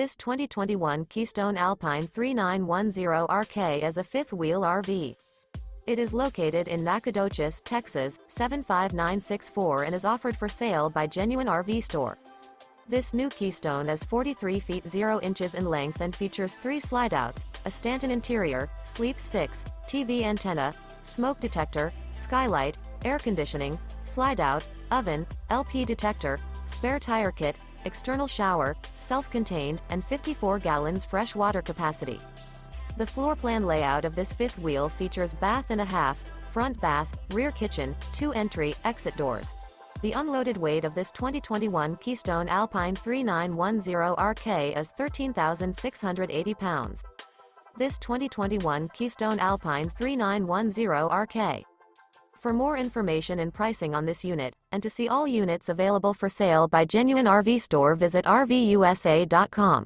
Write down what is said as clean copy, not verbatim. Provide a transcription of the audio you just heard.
This 2021 Keystone Alpine 3910RK is a fifth-wheel RV. It is located in Nacogdoches, Texas, 75964 and is offered for sale by Genuine RV Store. This new Keystone is 43 feet 0 inches in length and features 3 slideouts, a Stanton interior, sleeps 6, TV antenna, smoke detector, skylight, air conditioning, slideout, oven, LP detector, spare tire kit, external shower, self-contained, and 54 gallons fresh water capacity. The floor plan layout of this fifth wheel features bath and a half, front bath, rear kitchen, 2 entry, exit doors. The unloaded weight of this 2021 Keystone Alpine 3910RK is 13,680 pounds. This 2021 Keystone Alpine 3910RK. For more information and pricing on this unit, and to see all units available for sale by Genuine RV Store, visit RVUSA.com.